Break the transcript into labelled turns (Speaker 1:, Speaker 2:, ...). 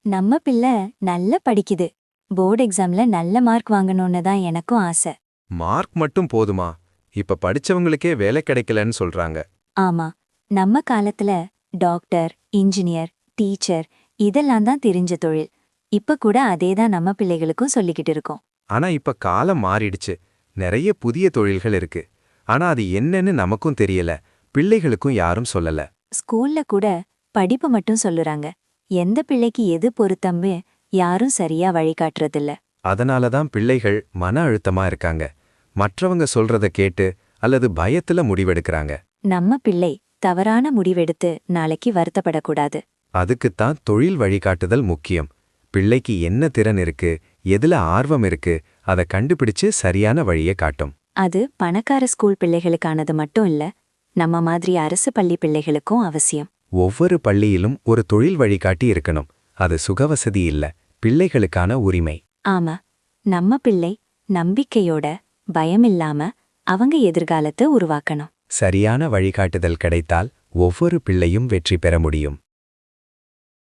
Speaker 1: நம்ம பிள்ளை நல்லா படிக்குது. போர்டு எக்ஸாம்ல நல்ல மார்க் வாங்கணும்னு தான் எனக்கும் ஆசை.
Speaker 2: மார்க் மட்டும் போதுமா? இப்ப படிச்சவங்களுக்கே வேலை கிடைக்கலன்னு சொல்றாங்க.
Speaker 1: ஆமா, நம்ம காலத்துல டாக்டர், இன்ஜினியர், டீச்சர் இதெல்லாம் தான் தெரிஞ்ச தொழில். இப்ப கூட அதேதான் நம்ம பிள்ளைகளுக்கும் சொல்லிக்கிட்டு இருக்கோம்.
Speaker 2: ஆனா இப்ப காலம் மாறிடுச்சு. நிறைய புதிய தொழில்கள் இருக்கு. ஆனா அது என்னன்னு நமக்கும் தெரியல, பிள்ளைகளுக்கும் யாரும் சொல்லல.
Speaker 1: ஸ்கூல்ல கூட படிப்பு மட்டும் சொல்லுறாங்க. எந்த பிள்ளைக்கு எது பொருத்தம்னு யாரும் சரியா வழிகாட்டுறதில்ல.
Speaker 2: அதனால தான் பிள்ளைகள் மன அழுத்தமா இருக்காங்க. மற்றவங்க சொல்றத கேட்டு அல்லது பயத்துல முடிவெடுக்கறாங்க.
Speaker 1: நம்ம பிள்ளை தவறான முடிவெடுத்து நாளைக்கு வருத்தப்படக்கூடாது.
Speaker 2: அதுக்குத்தான் தொழில் வழிகாட்டுதல் முக்கியம். பிள்ளைக்கு என்ன திறன் இருக்கு, எதுல ஆர்வம் இருக்கு, அதை கண்டுபிடிச்சு சரியான வழியை காட்டும்.
Speaker 1: அது பணக்கார ஸ்கூல் பிள்ளைகளுக்கானது மட்டும் இல்ல, நம்ம மாதிரி அரசு பள்ளி பிள்ளைகளுக்கும் அவசியம்.
Speaker 2: ஒவ்வொரு பள்ளியிலும் ஒரு தொழில் வழிகாட்டி இருக்கணும். அது சுகவசதி இல்ல, பிள்ளைகளுக்கான உரிமை.
Speaker 1: ஆமா, நம்ம பிள்ளை நம்பிக்கையோட பயமில்லாம அவங்க எதிர்காலத்தை உருவாக்கணும்.
Speaker 2: சரியான வழிகாட்டுதல் கிடைத்தால் ஒவ்வொரு பிள்ளையும் வெற்றி பெற முடியும்.